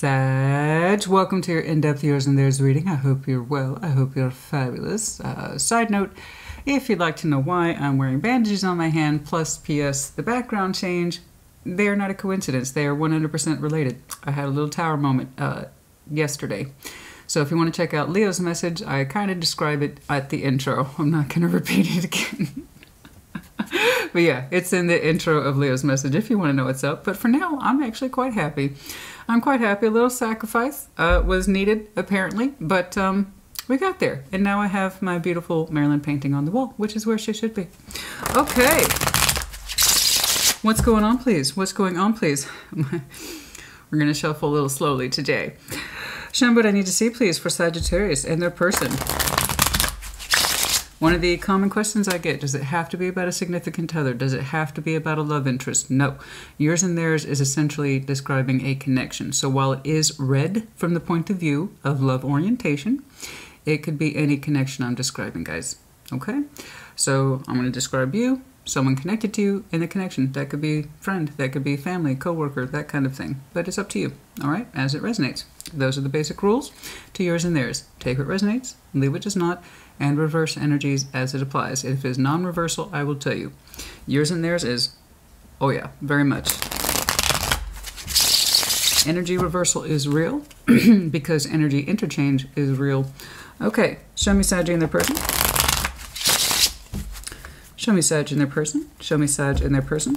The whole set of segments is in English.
Sag, welcome to your in-depth yours and theirs reading. I hope you're well. I hope you're fabulous. Side note, if you'd like to know why I'm wearing bandages on my hand, plus PS, the background change, they are not a coincidence. They are 100% related. I had a little tower moment yesterday. So if you want to check out Leo's message, I kind of describe it at the intro. I'm not going to repeat it again. But yeah, it's in the intro of Leo's message if you want to know what's up. But for now, I'm actually quite happy. I'm quite happy. A little sacrifice was needed, apparently. But we got there. And now I have my beautiful Marilyn painting on the wall, which is where she should be. Okay. What's going on, please? What's going on, please? We're going to shuffle a little slowly today. Show me what I need to see, please, for Sagittarius and their person. One of the common questions I get, does it have to be about a significant other? Does it have to be about a love interest? No. Yours and theirs is essentially describing a connection. So while it is read from the point of view of love orientation, it could be any connection I'm describing, guys. Okay? So I'm going to describe you, someone connected to you, and the connection. That could be friend, that could be family, coworker, that kind of thing. But it's up to you, all right, as it resonates. Those are the basic rules to yours and theirs. Take what resonates, leave what does not, and reverse energies as it applies. If it is non-reversal, I will tell you. Yours and theirs is, oh yeah, very much. Energy reversal is real because energy interchange is real. Okay, show me Sag and their person. Show me Sag and their person. Show me Sag and their person.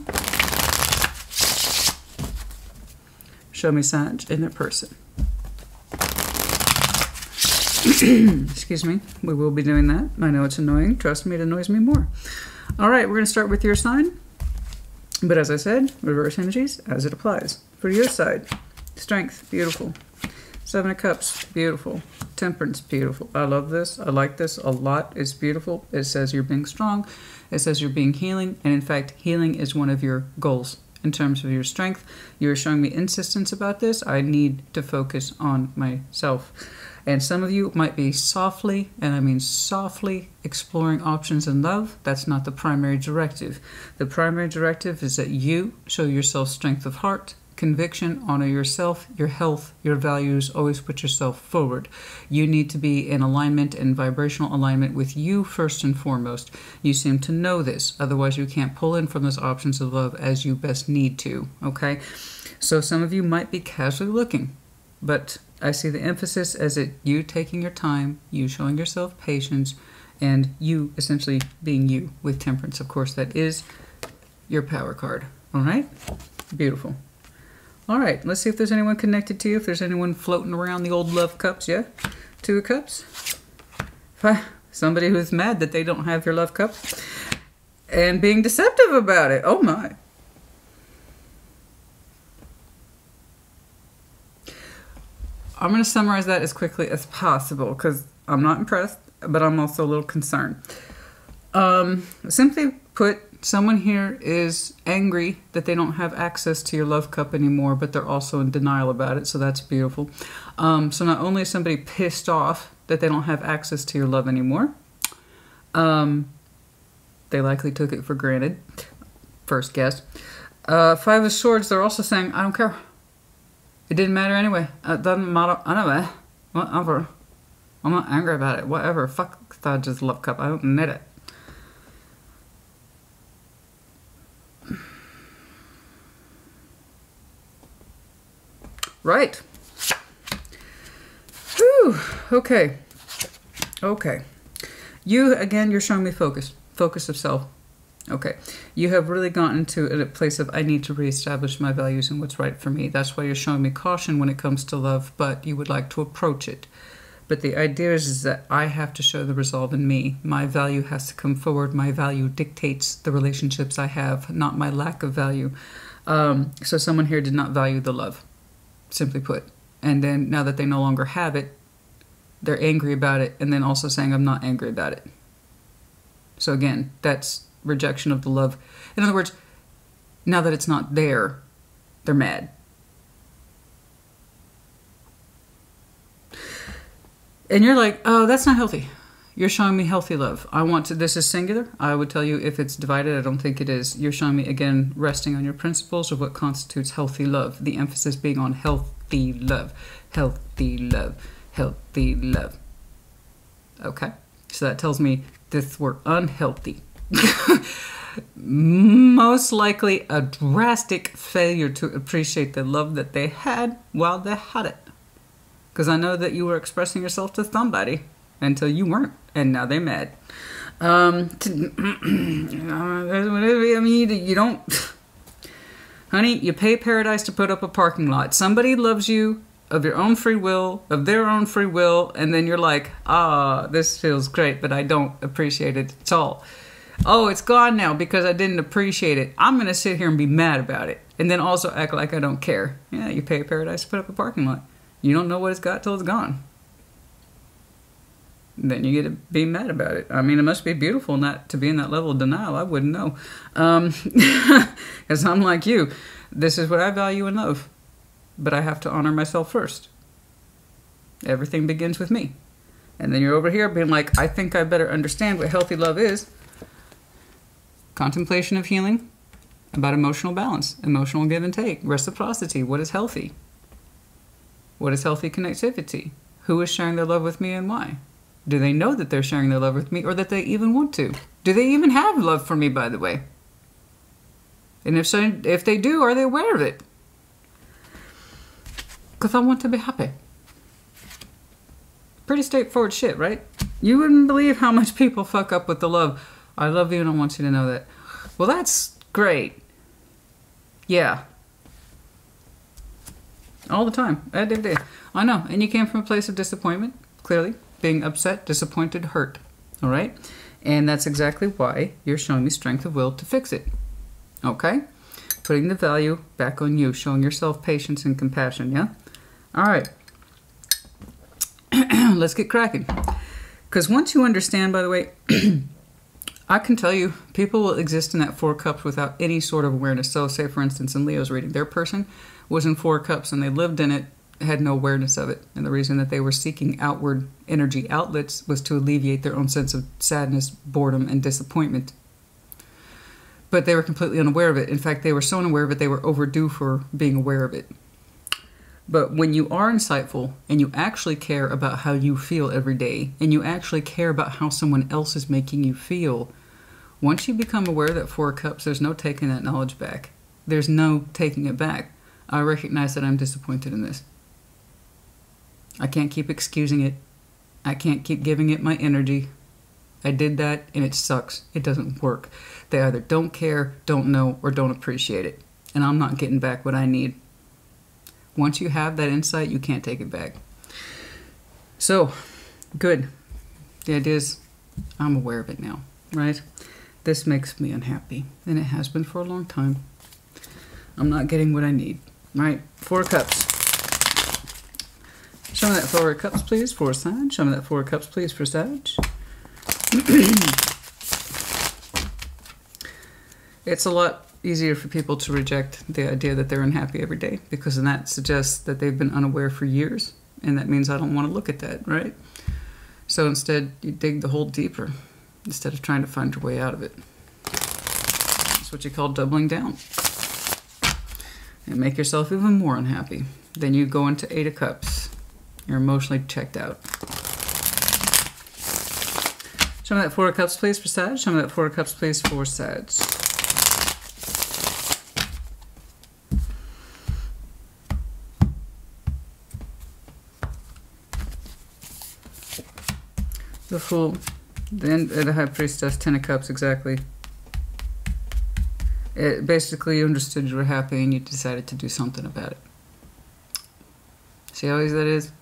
Show me Sag and their person. Excuse me. We will be doing that. I know it's annoying. Trust me, it annoys me more. All right, we're going to start with your sign. But as I said, reverse energies as it applies. For your side, strength, beautiful. Seven of Cups, beautiful. Temperance, beautiful. I love this. I like this a lot. It's beautiful. It says you're being strong. It says you're being healing. And in fact, healing is one of your goals in terms of your strength. You're showing me insistence about this. I need to focus on myself. And some of you might be softly, and I mean softly, exploring options in love. That's not the primary directive. The primary directive is that you show yourself strength of heart, conviction, honor yourself, your health, your values, always put yourself forward. You need to be in alignment and vibrational alignment with you first and foremost. You seem to know this. Otherwise, you can't pull in from those options of love as you best need to, okay? So some of you might be casually looking, but I see the emphasis as you taking your time, you showing yourself patience, and you essentially being you with temperance. Of course, that is your power card. All right? Beautiful. All right, let's see if there's anyone connected to you, if there's anyone floating around the old love cups, yeah? Two of Cups. Somebody who's mad that they don't have your love cup and being deceptive about it. Oh, my. I'm going to summarize that as quickly as possible because I'm not impressed, but I'm also a little concerned. Simply put, someone here is angry that they don't have access to your love cup anymore, but they're also in denial about it, so that's beautiful. So not only is somebody pissed off that they don't have access to your love anymore, they likely took it for granted. First guess. Five of Swords, they're also saying, I don't care. It didn't matter anyway. It doesn't matter anyway. Whatever. I'm not angry about it. Whatever. Fuck Saj's love cup. I don't need it. Right. Whew. Okay. Okay. You, again, you're showing me focus. Focus of self. Okay. You have really gotten to a place of, I need to reestablish my values and what's right for me. That's why you're showing me caution when it comes to love, but you would like to approach it. But the idea is that I have to show the resolve in me. My value has to come forward. My value dictates the relationships I have, not my lack of value. So someone here did not value the love, simply put. And then now that they no longer have it, they're angry about it, and then also saying, I'm not angry about it. So again, that's rejection of the love. In other words, now that it's not there, they're mad. And you're like, oh, that's not healthy. You're showing me healthy love. I want to, this is singular. I would tell you if it's divided, I don't think it is. You're showing me, again, resting on your principles of what constitutes healthy love. The emphasis being on health healthy love, healthy love, healthy love. Okay? So that tells me this were unhealthy. Most likely a drastic failure to appreciate the love that they had while they had it. Because I know that you were expressing yourself to somebody until you weren't, and now they're mad. I mean, you don't... Honey, you pay paradise to put up a parking lot. Somebody loves you of your own free will, of their own free will, and then you're like, this feels great, but I don't appreciate it at all. Oh, it's gone now because I didn't appreciate it. I'm going to sit here and be mad about it. And then also act like I don't care. Yeah, you pay paradise to put up a parking lot. You don't know what it's got till it's gone. Then you get to be mad about it. I mean, it must be beautiful not to be in that level of denial. I wouldn't know. Because I'm like you. This is what I value and love. But I have to honor myself first. Everything begins with me. And then you're over here being like, I think I better understand what healthy love is. Contemplation of healing, about emotional balance, emotional give and take, reciprocity. What is healthy? What is healthy connectivity? Who is sharing their love with me and why? Do they know that they're sharing their love with me or that they even want to? Do they even have love for me, by the way? And if so, if they do, are they aware of it? Because I want to be happy. Pretty straightforward shit, right? You wouldn't believe how much people fuck up with the love. I love you and I want you to know that. Well, that's great. Yeah. All the time. Every day. I know. And you came from a place of disappointment, clearly. Being upset, disappointed, hurt. All right? And that's exactly why you're showing me strength of will to fix it. Okay? Putting the value back on you. Showing yourself patience and compassion, yeah? All right. Let's get cracking. Because once you understand, by the way... I can tell you, people will exist in that 4 cups without any sort of awareness. So, say, for instance, in Leo's reading, their person was in 4 cups and they lived in it, had no awareness of it. And the reason that they were seeking outward energy outlets was to alleviate their own sense of sadness, boredom, and disappointment. But they were completely unaware of it. In fact, they were so unaware of it, they were overdue for being aware of it. But when you are insightful and you actually care about how you feel every day, and you actually care about how someone else is making you feel, once you become aware that 4 cups, there's no taking that knowledge back. There's no taking it back. I recognize that I'm disappointed in this. I can't keep excusing it. I can't keep giving it my energy. I did that and it sucks. It doesn't work. They either don't care, don't know, or don't appreciate it. And I'm not getting back what I need. Once you have that insight, you can't take it back. So, good. The idea is, I'm aware of it now, right? This makes me unhappy, and it has been for a long time. I'm not getting what I need, right? 4 cups. Show me that 4 cups, please, for Sag. Show me that 4 cups, please, for Sag. It's a lot easier for people to reject the idea that they're unhappy every day, because then that suggests that they've been unaware for years, and that means I don't want to look at that, right? So instead, you dig the hole deeper instead of trying to find your way out of it. That's what you call doubling down. And make yourself even more unhappy. Then you go into 8 of Cups. You're emotionally checked out. Show me that 4 of Cups, please, for Sag. Show me that 4 of Cups, please, for Sag. The Fool. Then the High Priestess, 10 of Cups, exactly. It basically, you understood you were happy and you decided to do something about it. See how easy that is?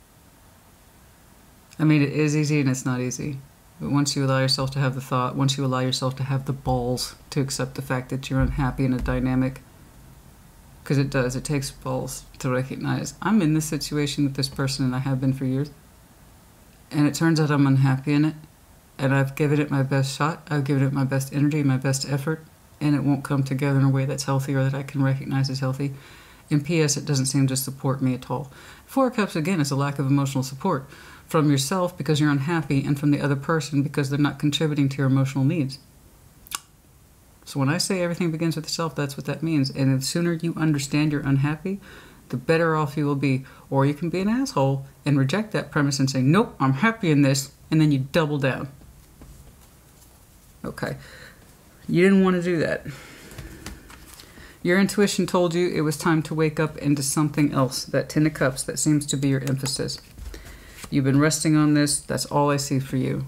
I mean, it is easy and it's not easy. But once you allow yourself to have the thought, once you allow yourself to have the balls to accept the fact that you're unhappy in a dynamic, because it does, it takes balls to recognize, I'm in this situation with this person and I have been for years. And it turns out I'm unhappy in it. And I've given it my best shot. I've given it my best energy, my best effort. And it won't come together in a way that's healthy or that I can recognize as healthy. And P.S., it doesn't seem to support me at all. 4 of Cups, again, is a lack of emotional support. From yourself because you're unhappy, and from the other person because they're not contributing to your emotional needs. So when I say everything begins with yourself, that's what that means. And the sooner you understand you're unhappy, the better off you will be. Or you can be an asshole and reject that premise and say, nope, I'm happy in this, and then you double down. Okay. You didn't want to do that. Your intuition told you it was time to wake up into something else. That Ten of Cups, that seems to be your emphasis. You've been resting on this. That's all I see for you.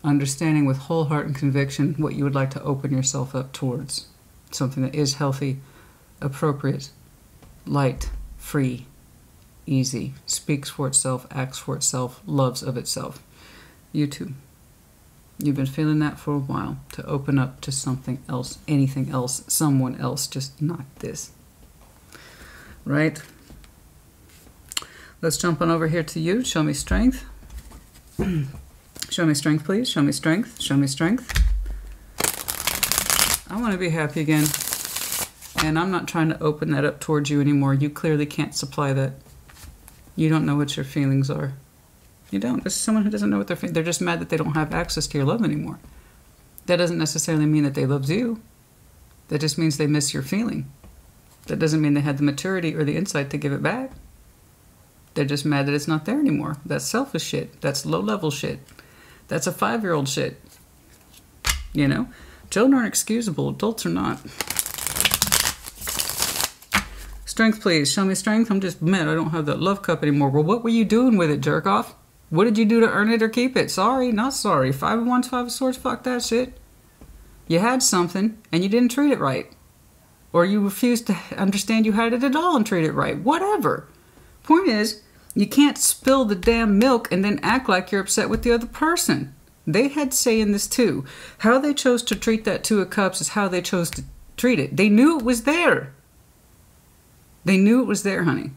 Understanding with whole heart and conviction what you would like to open yourself up towards. Something that is healthy, appropriate, light, free, easy, speaks for itself, acts for itself, loves of itself. You too. You've been feeling that for a while, to open up to something else, anything else, someone else, just not this. Right? Let's jump on over here to you. Show me strength. Show me strength, please. Show me strength. Show me strength. I want to be happy again. And I'm not trying to open that up towards you anymore. You clearly can't supply that. You don't know what your feelings are. You don't. This is someone who doesn't know what they're feeling. They're just mad that they don't have access to your love anymore. That doesn't necessarily mean that they love you. That just means they miss your feeling. That doesn't mean they had the maturity or the insight to give it back. They're just mad that it's not there anymore. That's selfish shit. That's low-level shit. That's a 5-year-old shit. You know? Children aren't excusable. Adults are not. Strength, please. Show me strength. I'm just mad I don't have that love cup anymore. Well, what were you doing with it, jerk off? What did you do to earn it or keep it? Sorry, not sorry. 5 of Wands, 5 of Swords, fuck that shit. You had something, and you didn't treat it right. Or you refused to understand you had it at all and treat it right. Whatever. Point is, you can't spill the damn milk and then act like you're upset with the other person. They had say in this too. How they chose to treat that Two of Cups is how they chose to treat it. They knew it was there. They knew it was there, honey.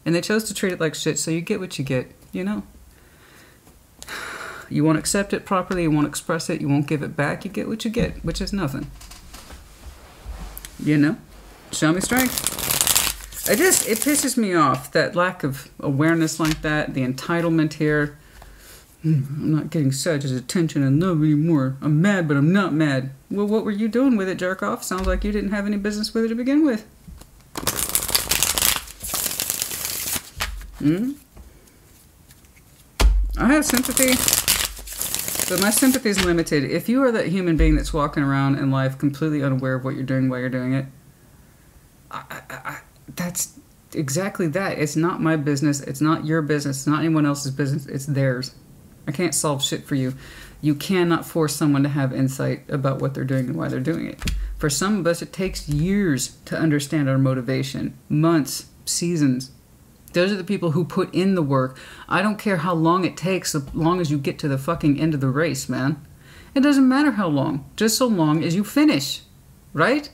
And they chose to treat it like shit, so you get what you get, you know? You won't accept it properly, you won't express it, you won't give it back, you get what you get, which is nothing. You know? Show me strength. It pisses me off, that lack of awareness like that, the entitlement here. I'm not getting Sag's attention and love anymore. I'm mad, but I'm not mad. Well, what were you doing with it, jerk off? Sounds like you didn't have any business with it to begin with. I have sympathy, but my sympathy is limited. If you are that human being that's walking around in life completely unaware of what you're doing while you're doing it, that's exactly that. It's not my business. It's not your business. It's not anyone else's business. It's theirs. I can't solve shit for you. You cannot force someone to have insight about what they're doing and why they're doing it. For some of us, it takes years to understand our motivation. Months, seasons. Those are the people who put in the work. I don't care how long it takes, as long as you get to the fucking end of the race, man. It doesn't matter how long, just so long as you finish, right?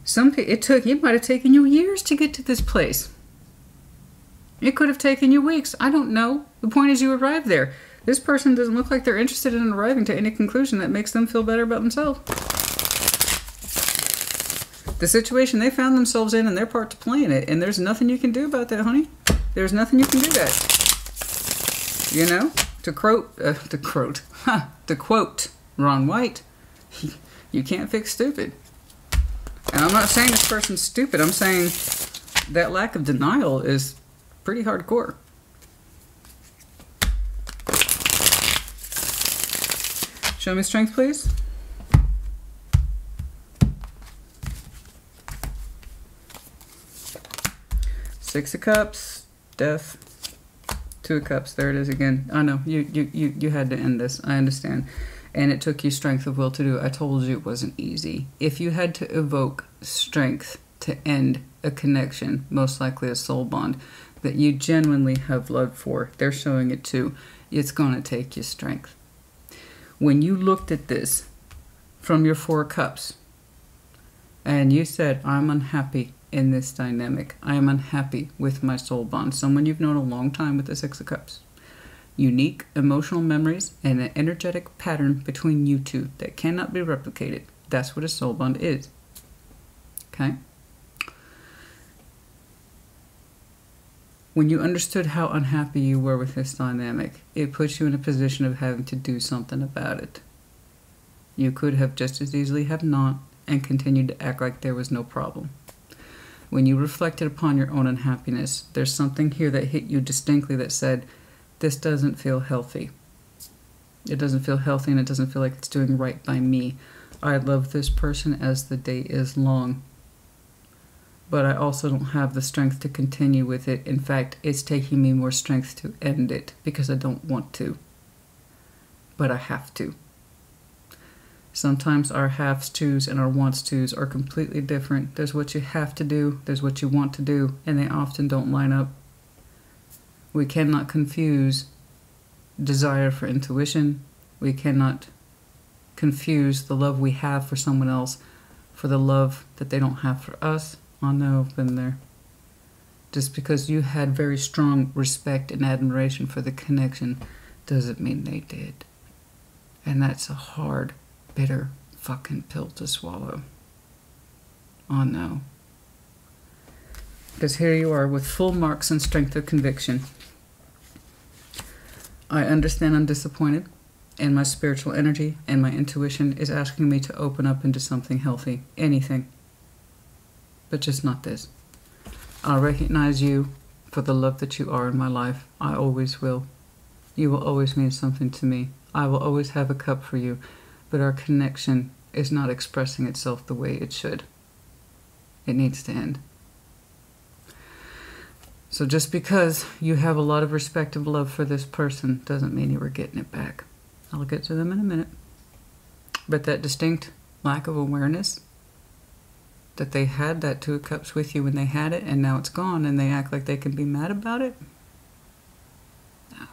It might have taken you years to get to this place. It could have taken you weeks. I don't know. The point is you arrived there. This person doesn't look like they're interested in arriving to any conclusion that makes them feel better about themselves. The situation they found themselves in and their part to play in it, and there's nothing you can do about that, honey. There's nothing you can do that. You know? To quote Ron White, you can't fix stupid. And I'm not saying this person's stupid. I'm saying that lack of denial is pretty hardcore. Show me strength, please. Six of Cups, Death, Two of Cups. There it is again. I know you had to end this. I understand, and it took you strength of will to do it. I told you it wasn't easy. If you had to evoke strength to end a connection, most likely a soul bond that you genuinely have love for, they're showing it too. It's gonna take you strength. When you looked at this from your Four of Cups, and you said, "I'm unhappy in this dynamic. I am unhappy with my soul bond." Someone you've known a long time with the Six of Cups. Unique emotional memories and an energetic pattern between you two that cannot be replicated. That's what a soul bond is. Okay? When you understood how unhappy you were with this dynamic, it puts you in a position of having to do something about it. You could have just as easily have not and continued to act like there was no problem. when you reflected upon your own unhappiness, there's something here that hit you distinctly that said, this doesn't feel healthy. It doesn't feel healthy, and it doesn't feel like it's doing right by me. I love this person as the day is long, but I also don't have the strength to continue with it. In fact, it's taking me more strength to end it because I don't want to, but I have to. Sometimes our haves tos and our wants tos are completely different. There's what you have to do, there's what you want to do, and they often don't line up. We cannot confuse desire for intuition. We cannot confuse the love we have for someone else for the love that they don't have for us. Oh no, I've been there. Just because you had very strong respect and admiration for the connection doesn't mean they did. And that's a hard, bitter fucking pill to swallow. Oh no. Because here you are with full marks and strength of conviction. I understand I'm disappointed, and my spiritual energy and my intuition is asking me to open up into something healthy. Anything. But just not this. I'll recognize you for the love that you are in my life. I always will. You will always mean something to me. I will always have a cup for you, but our connection is not expressing itself the way it should. It needs to end. So just because you have a lot of respect and love for this person doesn't mean you were getting it back. I'll get to them in a minute. But that distinct lack of awareness that they had that Two of Cups with you when they had it, and now it's gone, and they act like they can be mad about it? No.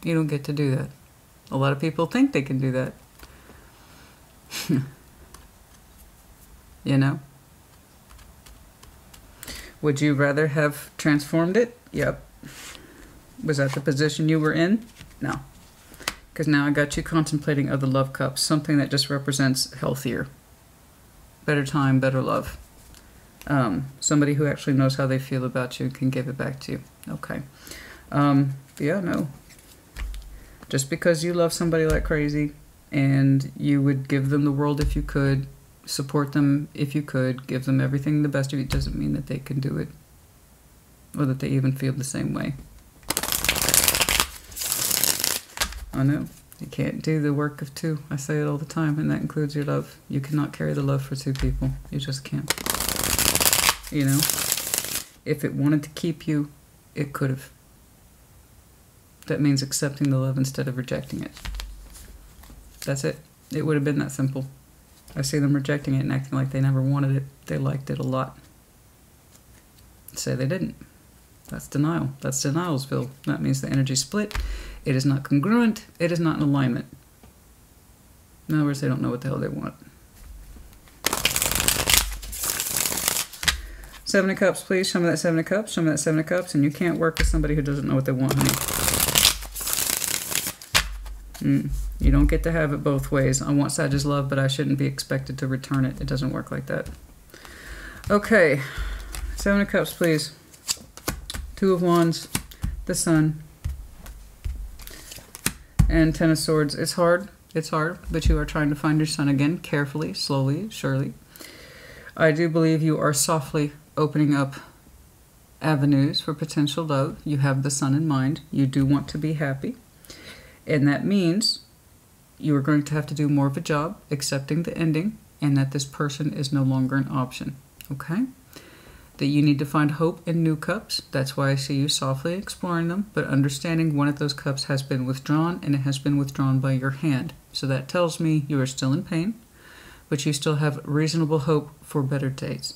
You don't get to do that. A lot of people think they can do that. You know? Would you rather have transformed it? Yep. Was that the position you were in? No. Because now I got you contemplating other love cups, something that just represents healthier. Better time, better love. Somebody who actually knows how they feel about you and can give it back to you. Okay. Yeah, no. Just because you love somebody like crazy and you would give them the world if you could, support them if you could, give them everything the best of you, doesn't mean that they can do it. Or that they even feel the same way. I know. You can't do the work of two. I say it all the time, and that includes your love. You cannot carry the love for two people. You just can't. You know? If it wanted to keep you, it could have. That means accepting the love instead of rejecting it. That's it. It would have been that simple. I see them rejecting it and acting like they never wanted it. They liked it a lot. Say they didn't. That's denial. That's denialsville. That means the energy split. It is not congruent. It is not in alignment. In other words, they don't know what the hell they want. Seven of Cups, please. Show me that Seven of Cups. Show me that Seven of Cups. And you can't work with somebody who doesn't know what they want, honey. You don't get to have it both ways. I want Sagittarius love, but I shouldn't be expected to return it. It doesn't work like that. Okay. Seven of Cups, please. Two of Wands. The Sun. And Ten of Swords. It's hard. It's hard. But you are trying to find your sun again. Carefully, slowly, surely. I do believe you are softly opening up avenues for potential love. You have the sun in mind. You do want to be happy. And that means you are going to have to do more of a job accepting the ending and that this person is no longer an option. Okay? That you need to find hope in new cups. That's why I see you softly exploring them, but understanding one of those cups has been withdrawn, and it has been withdrawn by your hand. So that tells me you are still in pain, but you still have reasonable hope for better days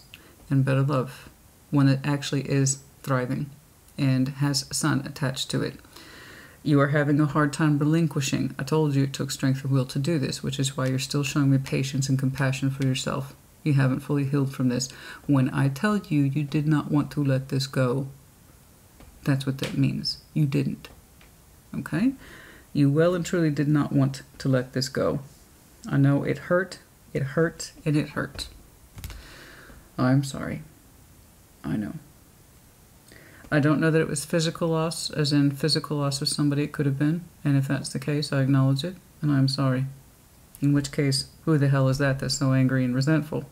and better love. One that actually is thriving and has sun attached to it. You are having a hard time relinquishing. I told you it took strength of will to do this, which is why you're still showing me patience and compassion for yourself. You haven't fully healed from this. When I tell you you did not want to let this go, that's what that means. You didn't. Okay? You well and truly did not want to let this go. I know it hurt, and it hurt. I'm sorry. I know. I don't know that it was physical loss, as in physical loss of somebody it could have been, and if that's the case, I acknowledge it, and I'm sorry. In which case, who the hell is that that's so angry and resentful?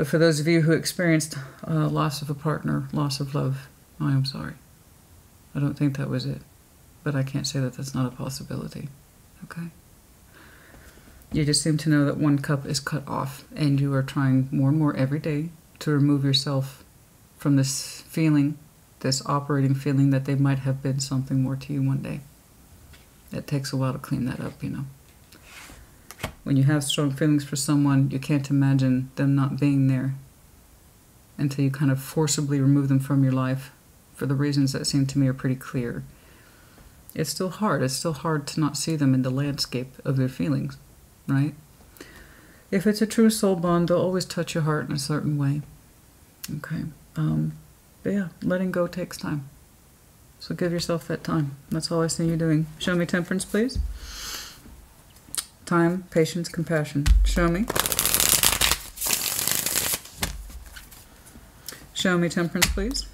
But for those of you who experienced loss of a partner, loss of love, I am sorry. I don't think that was it. But I can't say that that's not a possibility. Okay? You just seem to know that one cup is cut off, and you are trying more and more every day to remove yourself from this feeling, this operating feeling that they might have been something more to you one day. It takes a while to clean that up, you know. When you have strong feelings for someone, you can't imagine them not being there until you kind of forcibly remove them from your life for the reasons that seem to me are pretty clear. It's still hard. It's still hard to not see them in the landscape of their feelings, right? If it's a true soul bond, they'll always touch your heart in a certain way. Okay. But yeah, letting go takes time. So give yourself that time. That's all I see you doing. Show me temperance, please. Time, patience, compassion. Show me. Show me temperance, please.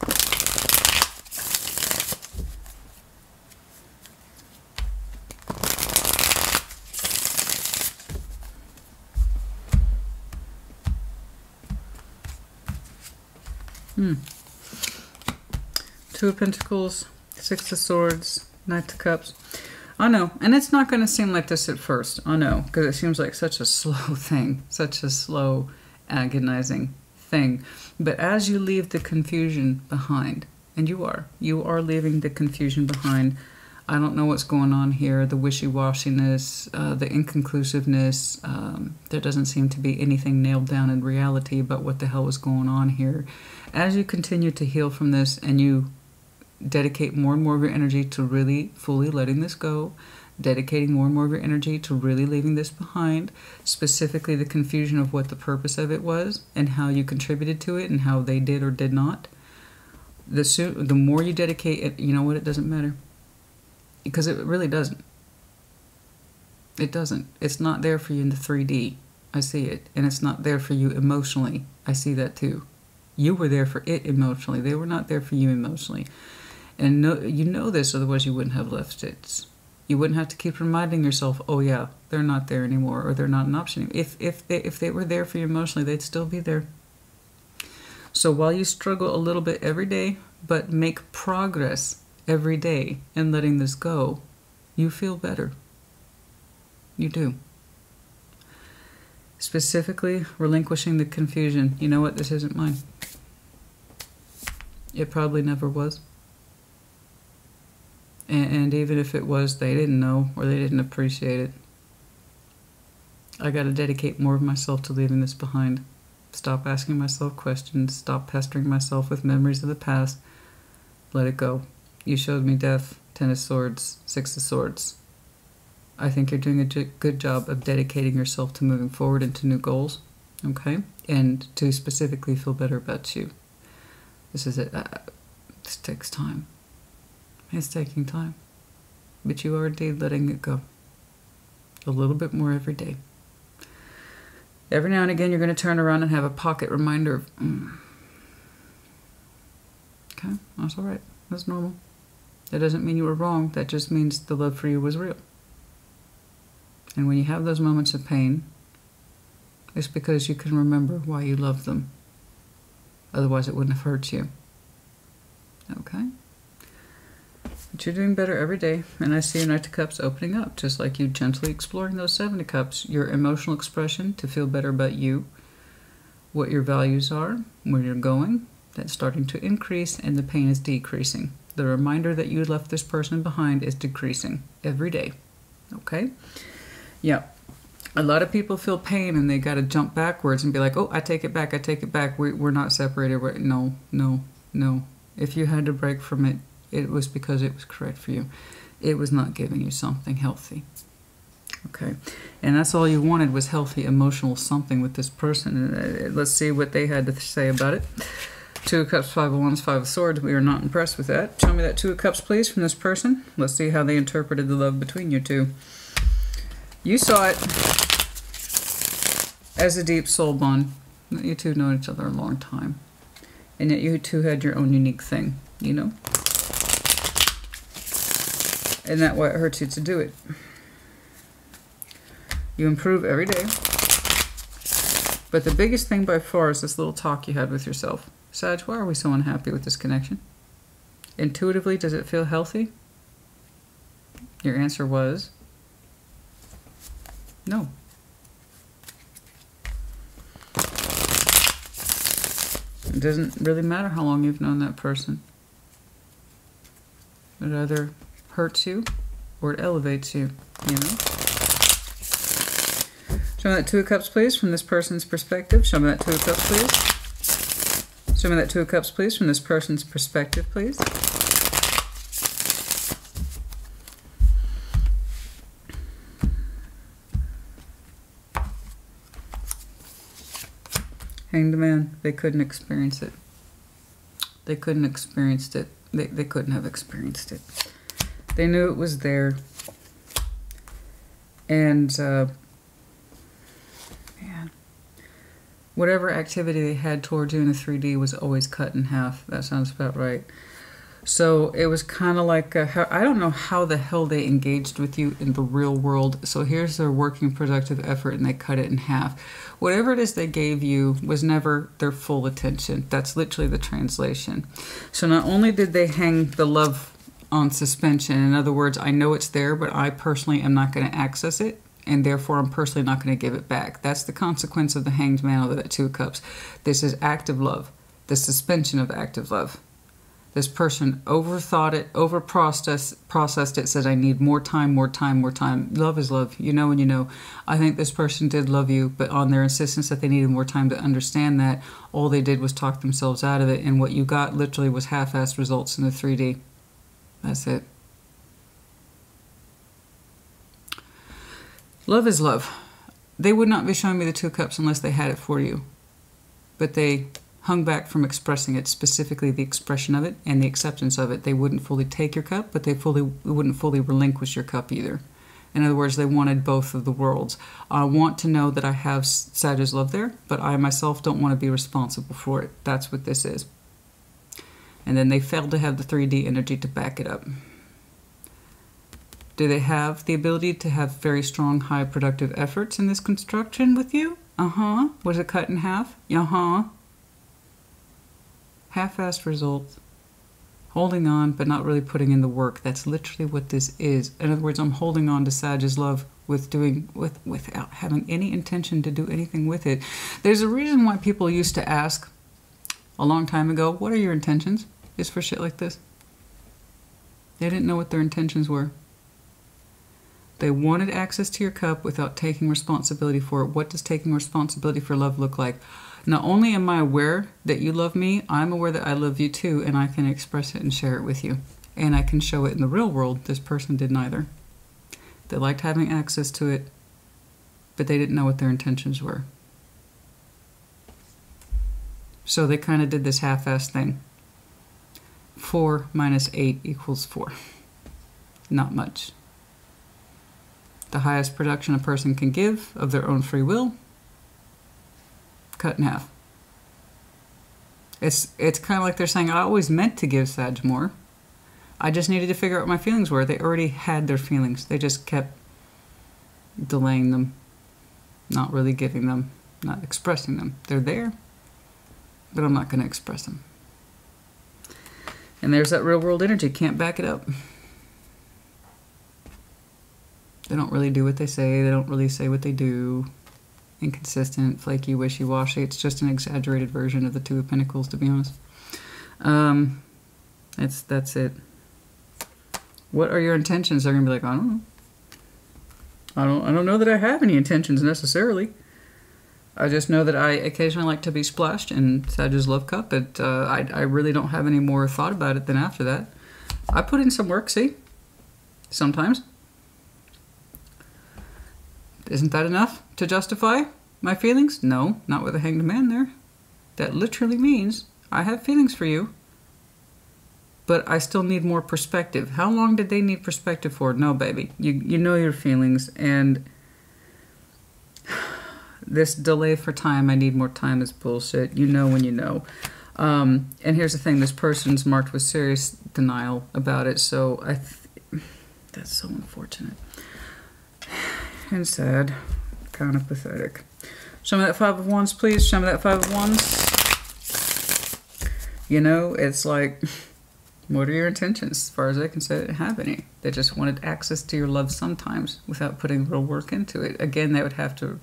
Two of Pentacles, Six of Swords, Knight of Cups. I know, and it's not going to seem like this at first. I know, because it seems like such a slow thing, such a slow, agonizing thing. But as you leave the confusion behind, and you are leaving the confusion behind. I don't know what's going on here, the wishy-washiness, the inconclusiveness. There doesn't seem to be anything nailed down in reality about what the hell is going on here. As you continue to heal from this and you dedicate more and more of your energy to really fully letting this go, dedicating more and more of your energy to really leaving this behind, specifically the confusion of what the purpose of it was and how you contributed to it and how they did or did not, the more you dedicate it, you know what, it doesn't matter. Because it really doesn't. It doesn't. It's not there for you in the 3D. I see it. And it's not there for you emotionally. I see that too. You were there for it emotionally. They were not there for you emotionally. And you know this, otherwise you wouldn't have left it. You wouldn't have to keep reminding yourself, oh yeah, they're not there anymore, or they're not an option. If they were there for you emotionally, they'd still be there. So while you struggle a little bit every day, but make progress every day in letting this go, you feel better. You do. Specifically, relinquishing the confusion. You know what? This isn't mine. It probably never was. And even if it was, they didn't know or they didn't appreciate it. I got to dedicate more of myself to leaving this behind. Stop asking myself questions. Stop pestering myself with memories of the past. Let it go. You showed me death, 10 of Swords, 6 of Swords. I think you're doing a good job of dedicating yourself to moving forward into new goals, okay? And to specifically feel better about you. This is it. This takes time. It's taking time. But you are indeed letting it go. A little bit more every day. Every now and again, you're going to turn around and have a pocket reminder of, Okay, that's all right. That's normal. That doesn't mean you were wrong. That just means the love for you was real. And when you have those moments of pain, it's because you can remember why you loved them. Otherwise, it wouldn't have hurt you. Okay? But you're doing better every day. And I see your Knight of Cups opening up, just like you gently exploring those 7 of Cups. Your emotional expression to feel better about you, what your values are, where you're going. That's starting to increase, and the pain is decreasing. The reminder that you left this person behind is decreasing every day. Okay? Yeah. A lot of people feel pain and they got to jump backwards and be like, oh, I take it back, I take it back. We're not separated. No, no, no. If you had to break from it, it was because it was correct for you. It was not giving you something healthy. Okay? And that's all you wanted was healthy, emotional something with this person. Let's see what they had to say about it. 2 of Cups, 5 of Wands, 5 of Swords. We are not impressed with that. Show me that 2 of Cups, please, from this person. Let's see how they interpreted the love between you two. You saw it as a deep soul bond. You two know each other a long time. And yet you two had your own unique thing, you know? And that's why it hurts you to do it. You improve every day. But the biggest thing by far is this little talk you had with yourself. Sag, why are we so unhappy with this connection? Intuitively, does it feel healthy? Your answer was no. It doesn't really matter how long you've known that person. It either hurts you or it elevates you, you know? Show me that Two of Cups, please, from this person's perspective. Show me that Two of Cups, please. Show me that Two of Cups, please, from this person's perspective, please. Hanged Man, they couldn't experience it. They couldn't experience it. They couldn't have experienced it. They knew it was there. And, man, whatever activity they had towards you in the 3D was always cut in half. That sounds about right. So it was kind of like, I don't know how the hell they engaged with you in the real world. So here's their working productive effort and they cut it in half. Whatever it is they gave you was never their full attention. That's literally the translation. So not only did they hang the love on suspension, in other words, I know it's there, but I personally am not going to access it. And therefore, I'm personally not going to give it back. That's the consequence of the Hanged Man over that Two of Cups. This is active love. The suspension of active love. This person overthought it, processed it, said, I need more time, more time, more time. Love is love. You know and you know. I think this person did love you, but on their insistence that they needed more time to understand that, all they did was talk themselves out of it, and what you got literally was half-assed results in the 3D. That's it. Love is love. They would not be showing me the Two of Cups unless they had it for you. But they hung back from expressing it, specifically the expression of it and the acceptance of it. They wouldn't fully take your cup, but they wouldn't fully relinquish your cup either. In other words, they wanted both of the worlds. I want to know that I have Sag's love there, but I myself don't want to be responsible for it. That's what this is. And then they failed to have the 3D energy to back it up. Do they have the ability to have very strong, high productive efforts in this construction with you? Uh-huh. Was it cut in half? Uh-huh. Half-assed results. Holding on, but not really putting in the work. That's literally what this is. In other words, I'm holding on to Sag's love without having any intention to do anything with it. There's a reason why people used to ask a long time ago, what are your intentions? Is for shit like this. They didn't know what their intentions were. They wanted access to your cup without taking responsibility for it. What does taking responsibility for love look like? Not only am I aware that you love me, I'm aware that I love you too, and I can express it and share it with you. And I can show it in the real world. This person did neither. They liked having access to it, but they didn't know what their intentions were. So they kind of did this half-assed thing. 4 minus 8 equals 4. Not much. The highest production a person can give of their own free will, cut in half. It's kind of like they're saying, I always meant to give Sag more. I just needed to figure out what my feelings were. They already had their feelings. They just kept delaying them, not really giving them, not expressing them. They're there, but I'm not going to express them. And there's that real world energy. Can't back it up. They don't really do what they say. They don't really say what they do. Inconsistent, flaky, wishy-washy. It's just an exaggerated version of the Two of Pentacles, to be honest. That's it. What are your intentions? They're gonna be like, I don't know. I don't know that I have any intentions necessarily. I just know that I occasionally like to be splashed in Sag's love cup, but I really don't have any more thought about it than after that. I put in some work, see? Sometimes. Isn't that enough to justify my feelings? No, not with a Hanged Man there. That literally means I have feelings for you, but I still need more perspective. How long did they need perspective for? No, baby. You know your feelings, and this delay for time, I need more time, is bullshit. You know when you know. And here's the thing. This person's marked with serious denial about it, so that's so unfortunate. And sad. Kind of pathetic. Show me that Five of Wands, please. Show me that Five of Wands. You know, it's like, what are your intentions? As far as I can say, they didn't have any. They just wanted access to your love sometimes without putting real work into it. Again, they would have to,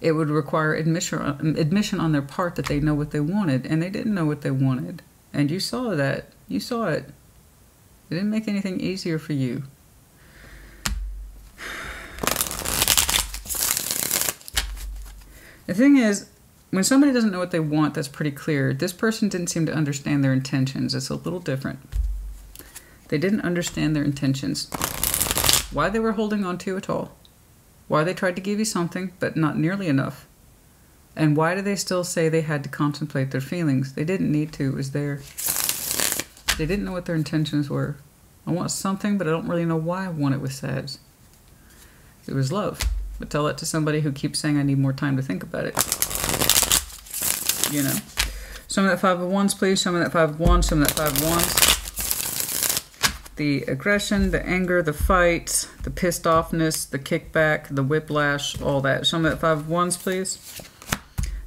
it would require admission on their part that they know what they wanted, and they didn't know what they wanted. And you saw that. You saw it. It didn't make anything easier for you. The thing is, when somebody doesn't know what they want, that's pretty clear. This person didn't seem to understand their intentions. It's a little different. They didn't understand their intentions. Why they were holding on to you at all. Why they tried to give you something, but not nearly enough. And why do they still say they had to contemplate their feelings? They didn't need to. It was there. They didn't know what their intentions were. I want something, but I don't really know why I want it with Sag. It was love. But tell that to somebody who keeps saying I need more time to think about it. You know. Show me that Five of Wands, please. Show me that Five of Wands. Show me that Five of Wands. The aggression, the anger, the fight, the pissed offness, the kickback, the whiplash, all that. Show me that Five of Wands, please.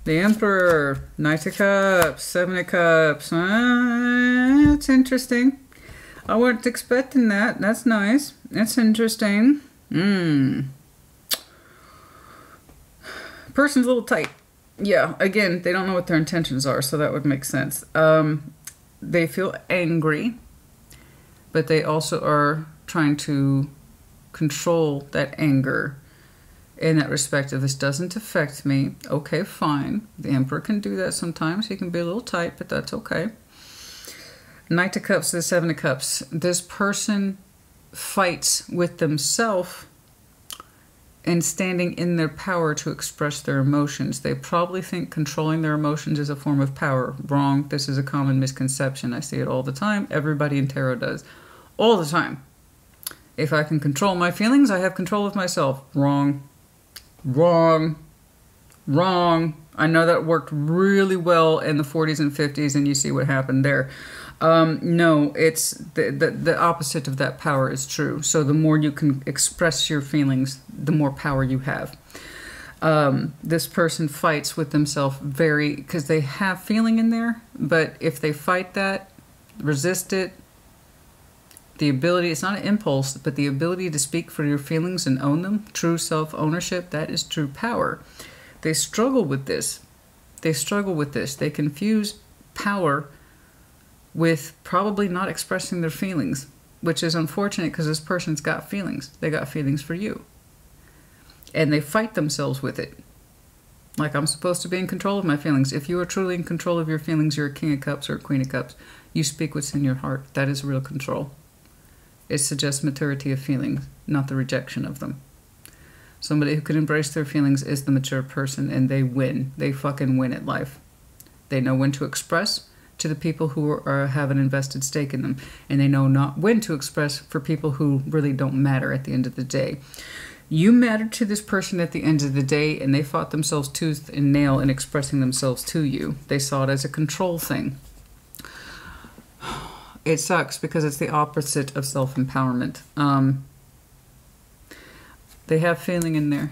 The Emperor, Knight of Cups, Seven of Cups. That's interesting. I wasn't expecting that. That's nice. That's interesting. Person's a little tight. Yeah, again, they don't know what their intentions are, so that would make sense. They feel angry, but they also are trying to control that anger in that respect. If this doesn't affect me, okay, fine. The Emperor can do that sometimes. He can be a little tight, but that's okay. Knight of Cups to the Seven of Cups. This person fights with themselves and standing in their power to express their emotions. They probably think controlling their emotions is a form of power. Wrong. This is a common misconception. I see it all the time. Everybody in tarot does. All the time. If I can control my feelings, I have control of myself. Wrong. Wrong. Wrong. I know that worked really well in the 40s and 50s, and you see what happened there. No, it's the opposite of that power is true. So the more you can express your feelings, the more power you have. This person fights with themselves because they have feeling in there, but if they fight that, resist it, the ability, it's not an impulse, but the ability to speak for your feelings and own them, true self-ownership, that is true power. They struggle with this. They struggle with this. They confuse power with probably not expressing their feelings, which is unfortunate because this person's got feelings. They got feelings for you. And they fight themselves with it. Like, I'm supposed to be in control of my feelings. If you are truly in control of your feelings, you're a King of Cups or a Queen of Cups. You speak what's in your heart. That is real control. It suggests maturity of feelings, not the rejection of them. Somebody who can embrace their feelings is the mature person, and they win. They fucking win at life. They know when to express to the people who have an invested stake in them, and they know not when to express for people who really don't matter at the end of the day. You mattered to this person at the end of the day, and they fought themselves tooth and nail in expressing themselves to you. They saw it as a control thing. It sucks because it's the opposite of self-empowerment. They have feeling in there.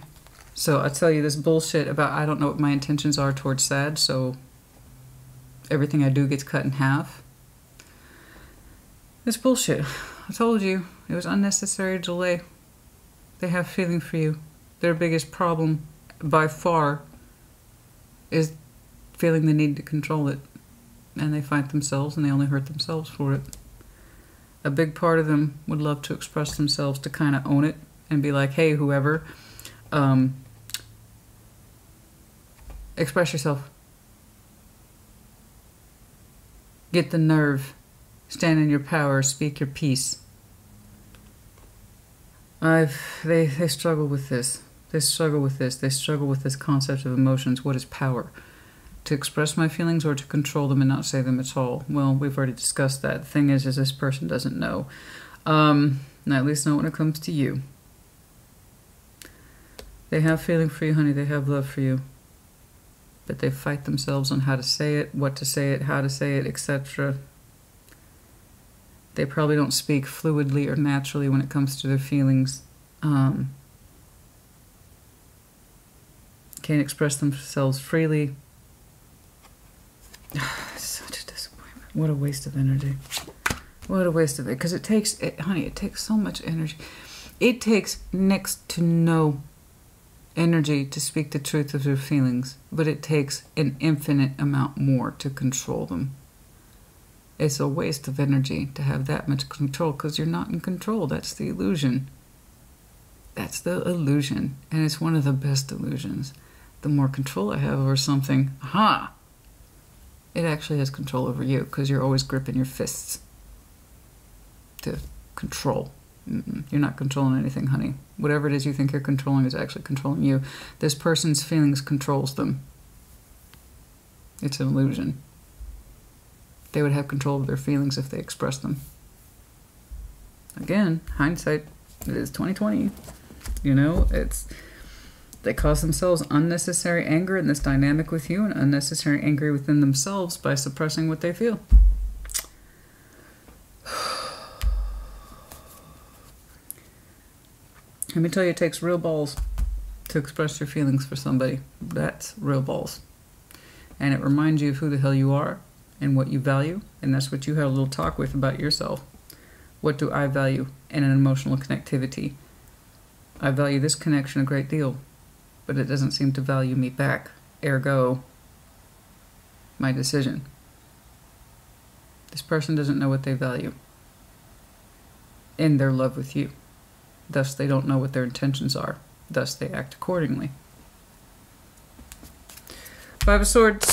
So I tell you this bullshit about I don't know what my intentions are towards Sag, so everything I do gets cut in half. It's bullshit. I told you. It was unnecessary delay. They have feeling for you. Their biggest problem, by far, is feeling the need to control it. And they fight themselves, and they only hurt themselves for it. A big part of them would love to express themselves to kind of own it and be like, hey, whoever, express yourself. Get the nerve. Stand in your power. Speak your piece. They struggle with this. They struggle with this. They struggle with this concept of emotions. What is power? To express my feelings or to control them and not say them at all? Well, we've already discussed that. The thing is this person doesn't know. At least not when it comes to you. They have feeling for you, honey. They have love for you. But they fight themselves on how to say it, what to say it, how to say it, etc. They probably don't speak fluidly or naturally when it comes to their feelings. Can't express themselves freely. Such a disappointment. What a waste of energy. What a waste of it. Because it takes, honey, it takes so much energy. It takes next to no energy to speak the truth of your feelings, but it takes an infinite amount more to control them. It's a waste of energy to have that much control because you're not in control. That's the illusion. That's the illusion. And it's one of the best illusions. The more control I have over something, aha! It actually has control over you because you're always gripping your fists to control. You're not controlling anything, honey. Whatever it is you think you're controlling is actually controlling you. This person's feelings controls them. It's an illusion. They would have control of their feelings if they expressed them. Again, hindsight, it is 2020. You know, they cause themselves unnecessary anger in this dynamic with you and unnecessary anger within themselves by suppressing what they feel. Let me tell you, it takes real balls to express your feelings for somebody. That's real balls. And it reminds you of who the hell you are and what you value. And that's what you have a little talk with about yourself. What do I value in an emotional connectivity? I value this connection a great deal, but it doesn't seem to value me back. Ergo, my decision. This person doesn't know what they value in their love with you. Thus, they don't know what their intentions are. Thus, they act accordingly. Five of Swords.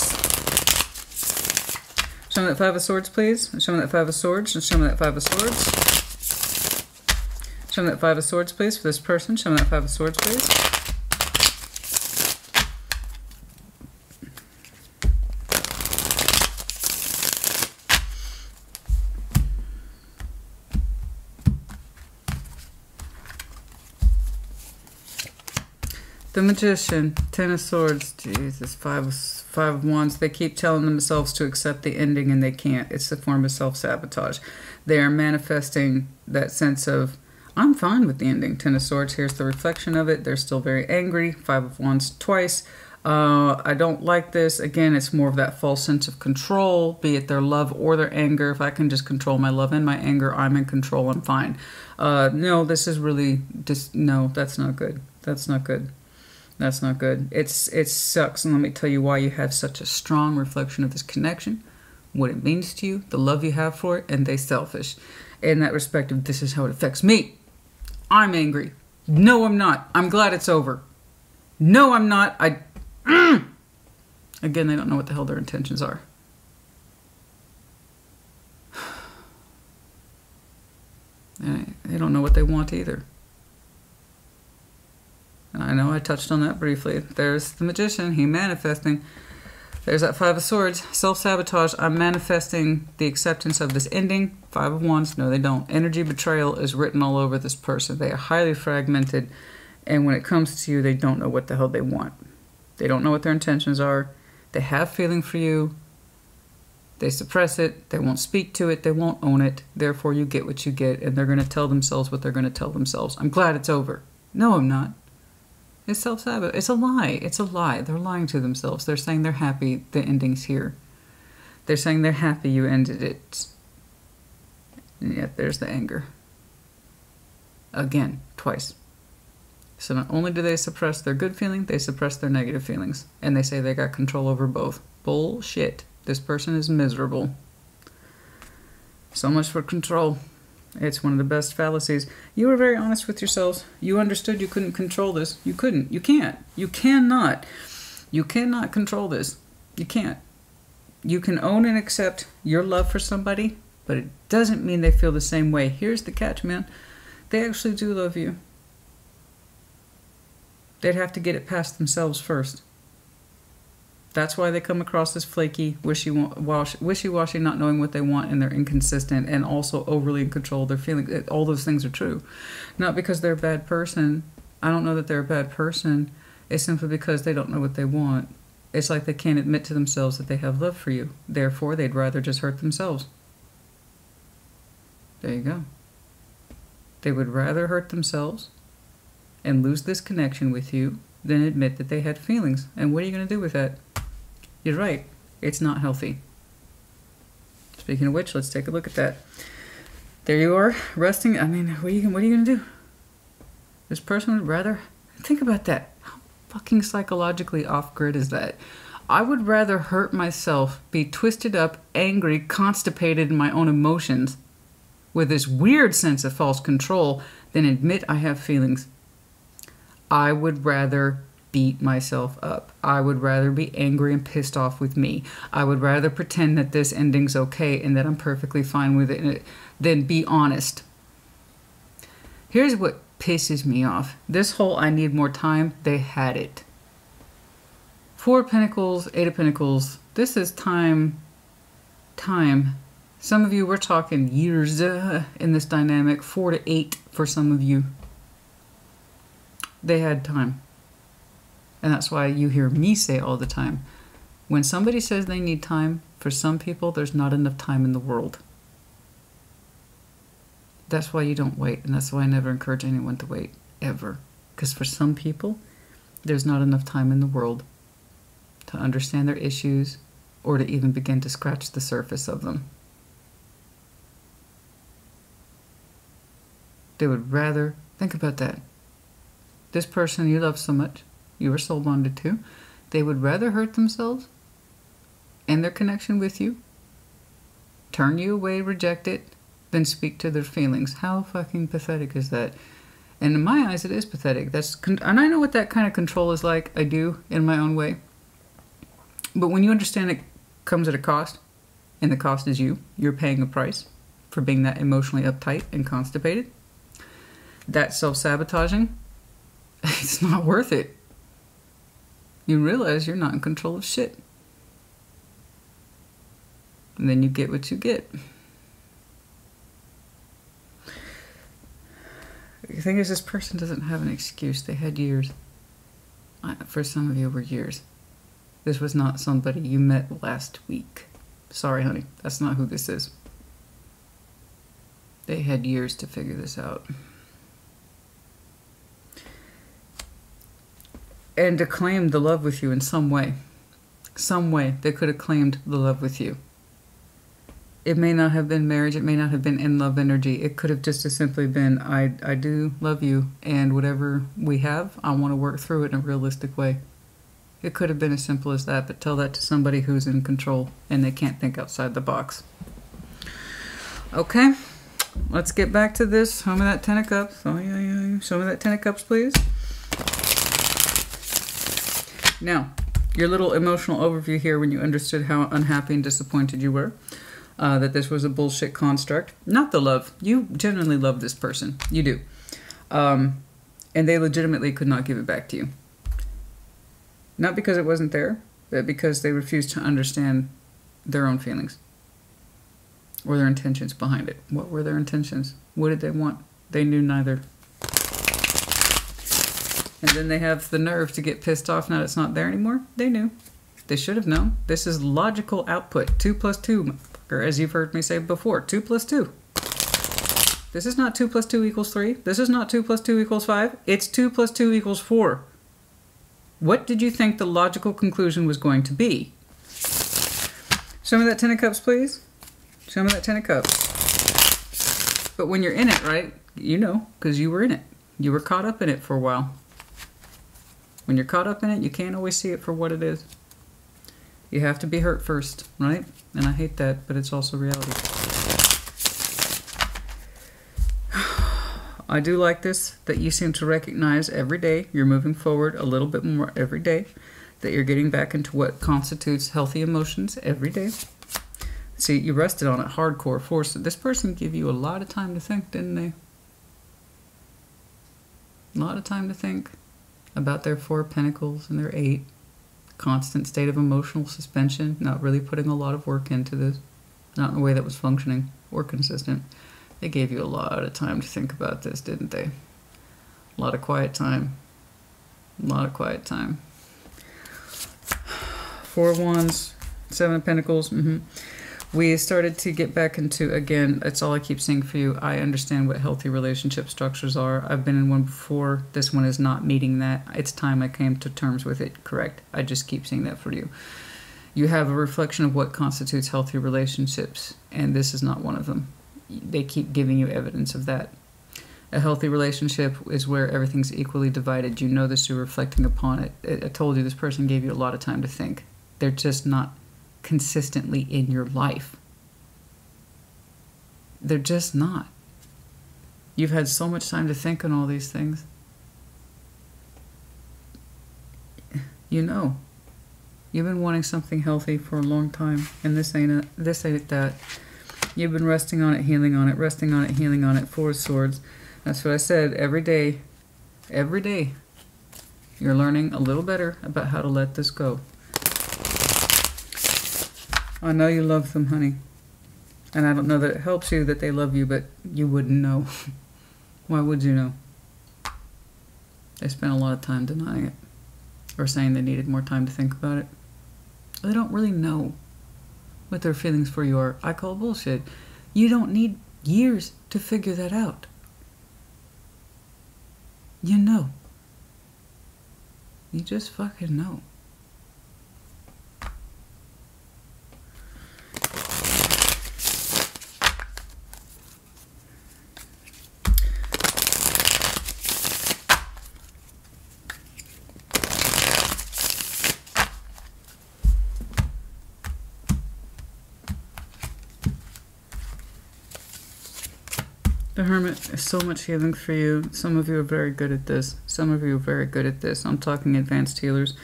Show me that Five of Swords, please. Show me that Five of Swords. And show me that Five of Swords. Show me that Five of Swords, please, for this person. Show me that Five of Swords, please. The Magician, Ten of Swords, Jesus, Five of Wands. They keep telling themselves to accept the ending and they can't. It's a form of self-sabotage. They are manifesting that sense of, I'm fine with the ending. Ten of Swords, here's the reflection of it. They're still very angry. Five of Wands twice. I don't like this. Again, it's more of that false sense of control, be it their love or their anger. If I can just control my love and my anger, I'm in control, I'm fine. No, this is really just, no, that's not good. That's not good. That's not good. It sucks, and let me tell you why you have such a strong reflection of this connection, what it means to you, the love you have for it, and they selfish. In that respect of, this is how it affects me. I'm angry. No, I'm not. I'm glad it's over. No, I'm not. Again, they don't know what the hell their intentions are. And they don't know what they want either. And I know I touched on that briefly. There's the Magician, he manifesting. There's that Five of Swords, self-sabotage. I'm manifesting the acceptance of this ending. Five of Wands, no they don't. Energy betrayal is written all over this person. They are highly fragmented, and when it comes to you, they don't know what the hell they want. They don't know what their intentions are. They have feeling for you. They suppress it. They won't speak to it. They won't own it. Therefore, you get what you get, and they're going to tell themselves what they're going to tell themselves. I'm glad it's over. No, I'm not. It's self-sabotage. It's a lie. It's a lie. They're lying to themselves. They're saying they're happy the ending's here. They're saying they're happy you ended it. And yet there's the anger. Again, twice. So not only do they suppress their good feeling, they suppress their negative feelings. And they say they got control over both. Bullshit. This person is miserable. So much for control. It's one of the best fallacies. You were very honest with yourselves. You understood you couldn't control this. You couldn't. You can't. You cannot. You cannot control this. You can't. You can own and accept your love for somebody, but it doesn't mean they feel the same way. Here's the catch, man. They actually do love you. They'd have to get it past themselves first. That's why they come across as flaky, wishy-washy, not knowing what they want, and they're inconsistent, and also overly in control of their feelings. All those things are true. Not because they're a bad person. I don't know that they're a bad person. It's simply because they don't know what they want. It's like they can't admit to themselves that they have love for you. Therefore, they'd rather just hurt themselves. There you go. They would rather hurt themselves and lose this connection with you than admit that they had feelings. And what are you going to do with that? You're right. It's not healthy. Speaking of which, let's take a look at that. There you are, resting. I mean, what are you going to do? This person would rather... Think about that. How fucking psychologically off-grid is that? I would rather hurt myself, be twisted up, angry, constipated in my own emotions, with this weird sense of false control, than admit I have feelings. I would rather beat myself up. I would rather be angry and pissed off with me. I would rather pretend that this ending's okay and that I'm perfectly fine with it than be honest. Here's what pisses me off. This whole I need more time, they had it. 4 of Pentacles, 8 of Pentacles. This is time. Some of you, we're talking years in this dynamic. 4 to 8 for some of you. They had time. And that's why you hear me say all the time, when somebody says they need time, for some people, there's not enough time in the world. That's why you don't wait. And that's why I never encourage anyone to wait, ever. Because for some people, there's not enough time in the world to understand their issues or to even begin to scratch the surface of them. They would rather, think about that. This person you love so much, you were soul bonded to, they would rather hurt themselves and their connection with you, turn you away, reject it, than speak to their feelings. How fucking pathetic is that? And in my eyes, it is pathetic. And I know what that kind of control is like. I do, in my own way. But when you understand it comes at a cost, and the cost is you, you're paying a price for being that emotionally uptight and constipated, that self-sabotaging, it's not worth it. You realize you're not in control of shit. And then you get what you get. The thing is, this person doesn't have an excuse. They had years. For some of you, were years. This was not somebody you met last week. Sorry, honey. That's not who this is. They had years to figure this out. And to claim the love with you in some way. Some way they could have claimed the love with you. It may not have been marriage. It may not have been in love energy. It could have just as simply been, I do love you, and whatever we have, I want to work through it in a realistic way. It could have been as simple as that, but tell that to somebody who's in control and they can't think outside the box. Okay, let's get back to this. Show me that 10 of Cups. Oh, yeah. Show me that 10 of Cups, please. Now, your little emotional overview here when you understood how unhappy and disappointed you were. That this was a bullshit construct. Not the love. You genuinely love this person. You do. And they legitimately could not give it back to you. Not because it wasn't there, but because they refused to understand their own feelings. Or their intentions behind it. What were their intentions? What did they want? They knew neither. And then they have the nerve to get pissed off now that it's not there anymore. They knew. They should have known. This is logical output. 2 plus 2, or as you've heard me say before, 2 plus 2. This is not 2 plus 2 equals 3. This is not 2 plus 2 equals 5. It's 2 plus 2 equals 4. What did you think the logical conclusion was going to be? Show me that 10 of Cups, please. Show me that 10 of Cups. But when you're in it, right, you know, because you were in it. You were caught up in it for a while. When you're caught up in it, you can't always see it for what it is. You have to be hurt first, right? And I hate that, but it's also reality. I do like this, that you seem to recognize every day you're moving forward a little bit more every day, that you're getting back into what constitutes healthy emotions every day. See, you rested on it hardcore force. This person gave you a lot of time to think, didn't they? A lot of time to think about their 4 of Pentacles and their 8. Constant state of emotional suspension, not really putting a lot of work into this, not in a way that was functioning or consistent. They gave you a lot of time to think about this, didn't they? A lot of quiet time. A lot of quiet time. 4 of Wands, 7 of Pentacles. We started to get back into, again, that's all I keep saying for you. I understand what healthy relationship structures are. I've been in one before. This one is not meeting that. It's time I came to terms with it. Correct. I just keep saying that for you. You have a reflection of what constitutes healthy relationships, and this is not one of them. They keep giving you evidence of that. A healthy relationship is where everything's equally divided. You know this, you're reflecting upon it. I told you this person gave you a lot of time to think. They're just not consistently in your life. They're just not. You've had so much time to think on all these things. You know. You've been wanting something healthy for a long time, and this ain't that. You've been resting on it, healing on it, resting on it, healing on it. Four of Swords. That's what I said. Every day, you're learning a little better about how to let this go. I know you love them, honey. And I don't know that it helps you that they love you, but you wouldn't know. Why would you know? They spent a lot of time denying it. Or saying they needed more time to think about it. They don't really know what their feelings for you are. I call bullshit. You don't need years to figure that out. You know. You just fucking know. The Hermit is so much healing for you. Some of you are very good at this. Some of you are very good at this. I'm talking advanced healers.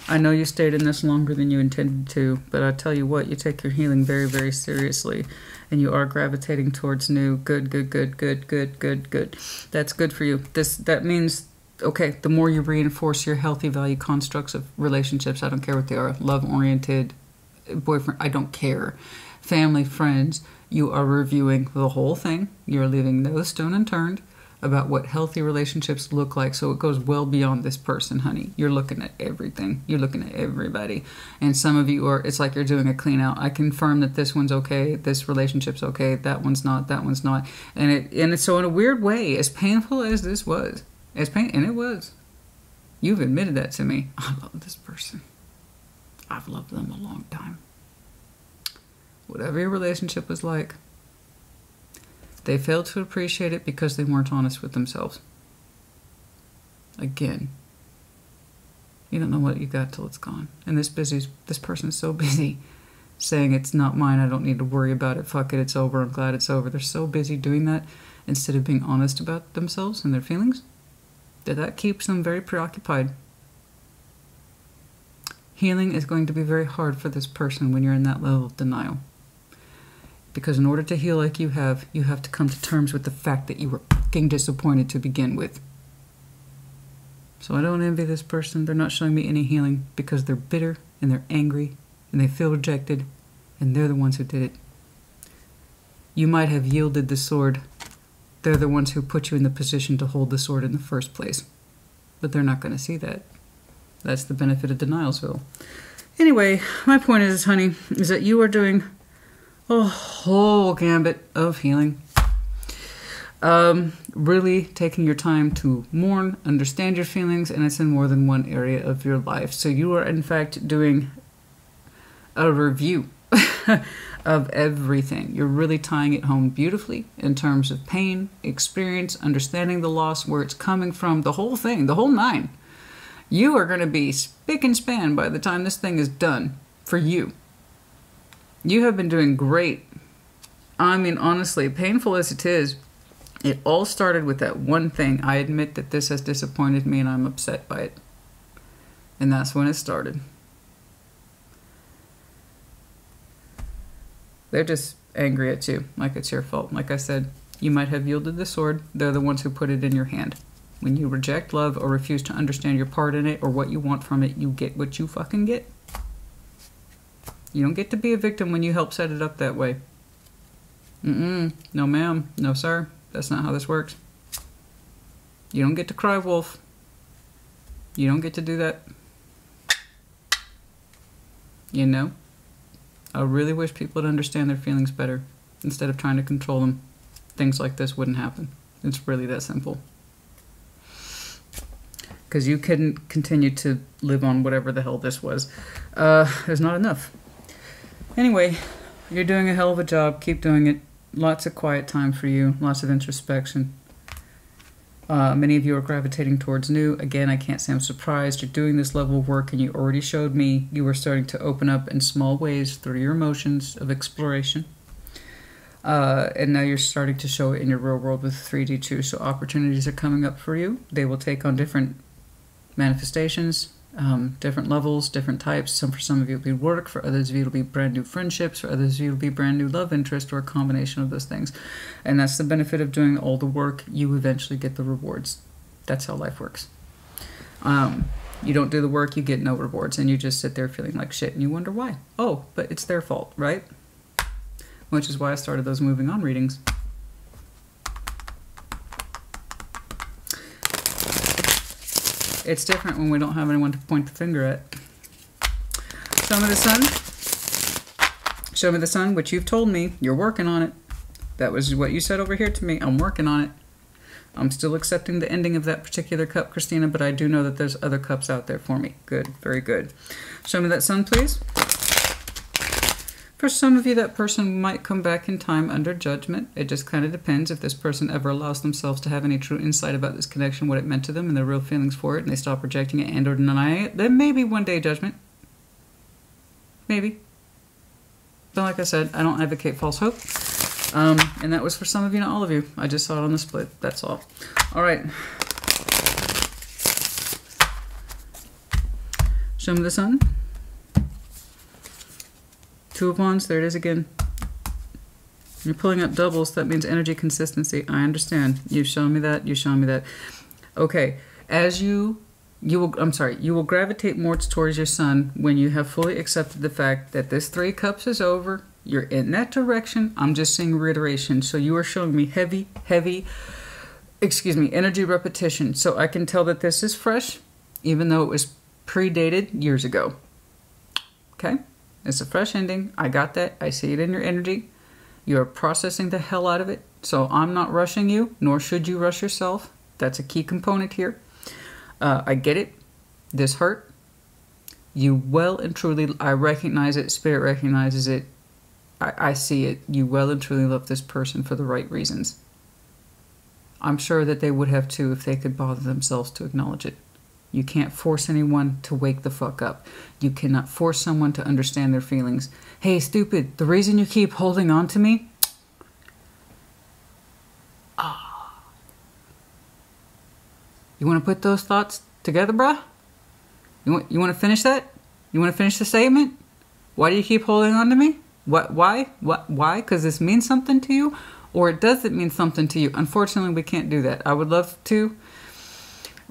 I know you stayed in this longer than you intended to, but I tell you what, you take your healing very, very seriously, and you are gravitating towards new good. That's good for you. That means, okay, the more you reinforce your healthy value constructs of relationships, I don't care what they are, love-oriented, boyfriend, I don't care, family, friends, you are reviewing the whole thing. You're leaving no stone unturned about what healthy relationships look like. So it goes well beyond this person, honey. You're looking at everything. You're looking at everybody. And some of you are, it's like you're doing a clean out. I confirm that this one's okay. This relationship's okay. That one's not. That one's not. And so in a weird way, as painful as this was, and it was, you've admitted that to me. I love this person. I've loved them a long time. Whatever your relationship was like, they failed to appreciate it because they weren't honest with themselves. Again, you don't know what you got till it's gone. And this person is so busy saying it's not mine, I don't need to worry about it, fuck it, it's over, I'm glad it's over. They're so busy doing that instead of being honest about themselves and their feelings that keeps them very preoccupied. Healing is going to be very hard for this person when you're in that level of denial. Because in order to heal like you have to come to terms with the fact that you were fucking disappointed to begin with. So I don't envy this person. They're not showing me any healing because they're bitter and they're angry and they feel rejected and they're the ones who did it. You might have yielded the sword. They're the ones who put you in the position to hold the sword in the first place. But they're not going to see that. That's the benefit of denialsville. Anyway, my point is, honey, is that you are doing a whole gambit of healing. Really taking your time to mourn, understand your feelings, and it's in more than one area of your life. So you are, in fact, doing a review of everything. You're really tying it home beautifully in terms of pain, experience, understanding the loss, where it's coming from, the whole thing, the whole nine. You are going to be spick and span by the time this thing is done for you. You have been doing great. I mean, honestly, painful as it is, it all started with that one thing. I admit that this has disappointed me and I'm upset by it. And that's when it started. They're just angry at you, like it's your fault. Like I said, you might have yielded the sword. They're the ones who put it in your hand. When you reject love or refuse to understand your part in it or what you want from it, you get what you fucking get. You don't get to be a victim when you help set it up that way. No ma'am, no sir. That's not how this works. You don't get to cry wolf. You don't get to do that. You know? I really wish people would understand their feelings better instead of trying to control them. Things like this wouldn't happen. It's really that simple. Because you couldn't continue to live on whatever the hell this was. There's not enough. Anyway, you're doing a hell of a job. Keep doing it. Lots of quiet time for you. Lots of introspection. Many of you are gravitating towards new. Again, I can't say I'm surprised. You're doing this level of work, and you already showed me you were starting to open up in small ways through your emotions of exploration. And now you're starting to show it in your real world with 3D2. So opportunities are coming up for you. They will take on different manifestations, different levels, different types. For some of you it'll be work, for others of you it'll be brand new friendships, for others of you it'll be brand new love interest, or a combination of those things. And that's the benefit of doing all the work. You eventually get the rewards. That's how life works. You don't do the work, you get no rewards, and you just sit there feeling like shit and you wonder why. Oh, but it's their fault, right? Which is why I started those moving on readings. It's different when we don't have anyone to point the finger at. Show me the sun. Show me the sun, which you've told me. You're working on it. That was what you said over here to me. I'm working on it. I'm still accepting the ending of that particular cup, Christina, but I do know that there's other cups out there for me. Good. Very good. Show me that sun, please. For some of you, that person might come back in time under judgment. It just kind of depends if this person ever allows themselves to have any true insight about this connection, what it meant to them, and their real feelings for it, and they stop rejecting it and or denying it. Then maybe one day judgment. Maybe. But like I said, I don't advocate false hope. And that was for some of you, not all of you. I just saw it on the split. That's all. All right. Show me the sun. Two of Wands, there it is again. You're pulling up doubles, that means energy consistency. I understand. You've shown me that, you've shown me that. Okay, as you will gravitate more towards your sun when you have fully accepted the fact that this 3 cups is over. You're in that direction. I'm just seeing reiteration. So you are showing me heavy, energy repetition. So I can tell that this is fresh, even though it was predated years ago. Okay? It's a fresh ending. I got that. I see it in your energy. You're processing the hell out of it. So I'm not rushing you, nor should you rush yourself. That's a key component here. I get it. This hurt. You well and truly, I recognize it. Spirit recognizes it. I see it. You well and truly love this person for the right reasons. I'm sure that they would have too if they could bother themselves to acknowledge it. You can't force anyone to wake the fuck up. You cannot force someone to understand their feelings. Hey, stupid, the reason you keep holding on to me? You want to put those thoughts together, bruh? You want to finish that? You want to finish the statement? Why do you keep holding on to me? Why? Because this means something to you? Or it doesn't mean something to you? Unfortunately, we can't do that. I would love to.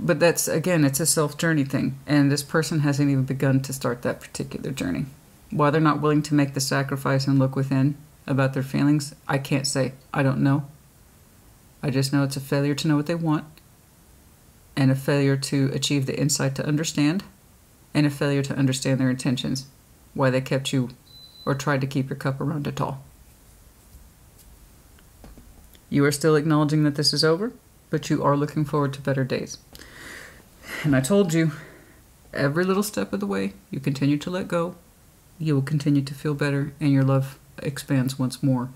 But that's, again, it's a self-journey thing. And this person hasn't even begun to start that particular journey. Why they're not willing to make the sacrifice and look within about their feelings, I can't say. I don't know. I just know it's a failure to know what they want. And a failure to achieve the insight to understand. And a failure to understand their intentions. Why they kept you or tried to keep your cup around at all. You are still acknowledging that this is over, but you are looking forward to better days. And I told you, every little step of the way, you continue to let go, you will continue to feel better, and your love expands once more.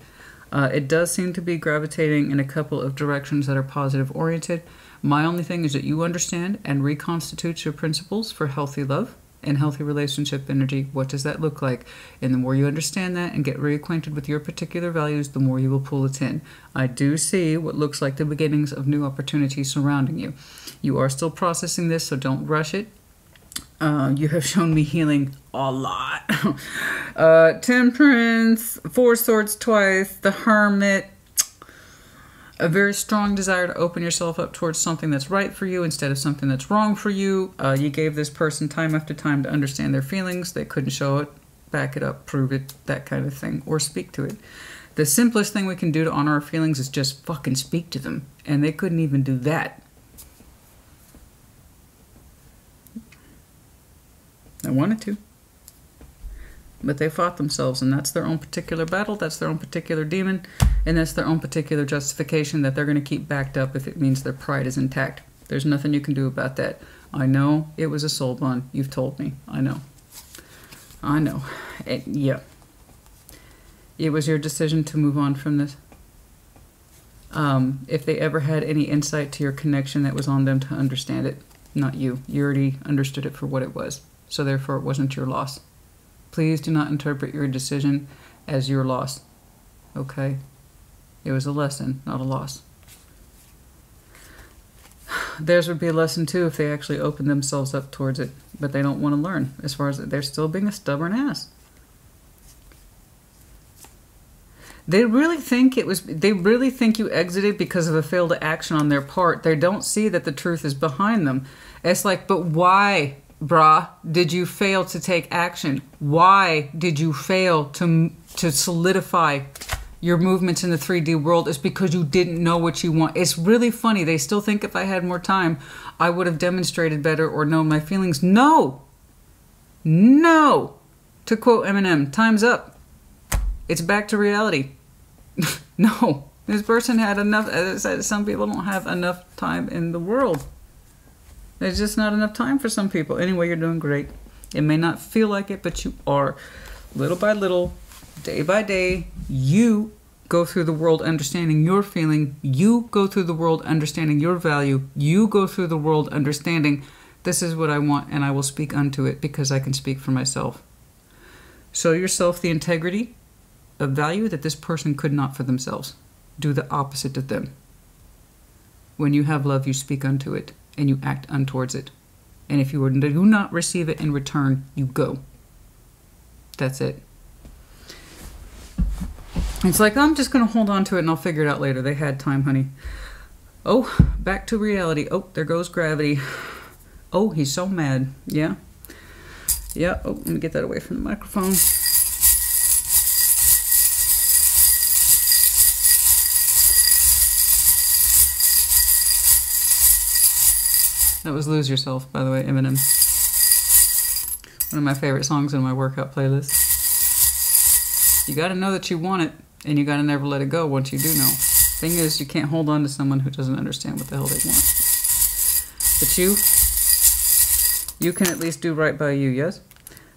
It does seem to be gravitating in a couple of directions that are positive-oriented. My only thing is that you understand and reconstitute your principles for healthy love and healthy relationship energy. What does that look like? And the more you understand that and get reacquainted with your particular values, the more you will pull it in. I do see what looks like the beginnings of new opportunities surrounding you. You are still processing this, so don't rush it. You have shown me healing a lot. Temperance, 4 Swords twice, the Hermit. A very strong desire to open yourself up towards something that's right for you instead of something that's wrong for you. You gave this person time after time to understand their feelings. They couldn't show it, back it up, prove it, that kind of thing, or speak to it. The simplest thing we can do to honor our feelings is just fucking speak to them. And they couldn't even do that. I wanted to. But they fought themselves, and that's their own particular battle, that's their own particular demon, and that's their own particular justification that they're going to keep backed up if it means their pride is intact. There's nothing you can do about that. I know it was a soul bond. You've told me. I know. I know. Yeah. It was your decision to move on from this. If they ever had any insight to your connection, that was on them to understand it, not you. You already understood it for what it was, so therefore it wasn't your loss. Please do not interpret your decision as your loss, okay? It was a lesson, not a loss. Theirs would be a lesson too if they actually opened themselves up towards it, but they don't want to learn. As far as they're still being a stubborn ass. They really think you exited because of a failed action on their part. They don't see that the truth is behind them. It's like, but why, brah, did you fail to take action? Why did you fail to solidify your movements in the 3D world? It's because you didn't know what you want. It's really funny. They still think if I had more time, I would have demonstrated better or known my feelings. No. No. To quote Eminem, time's up. It's back to reality. No. This person had enough. As I said, some people don't have enough time in the world. There's just not enough time for some people. Anyway, you're doing great. It may not feel like it, but you are. Little by little, day by day, you go through the world understanding your feeling. You go through the world understanding your value. You go through the world understanding this is what I want, and I will speak unto it because I can speak for myself. Show yourself the integrity of value that this person could not for themselves. Do the opposite of them. When you have love, you speak unto it, and you act untowards it. And if you do not receive it in return, you go. That's it. It's like, I'm just going to hold on to it and I'll figure it out later. They had time, honey. Oh, back to reality. Oh, there goes gravity. Oh, he's so mad. Yeah. Yeah. Oh, let me get that away from the microphone. That was Lose Yourself, by the way, Eminem. One of my favorite songs in my workout playlist. You got to know that you want it, and you got to never let it go once you do know. Thing is, you can't hold on to someone who doesn't understand what the hell they want. But you can at least do right by you, yes?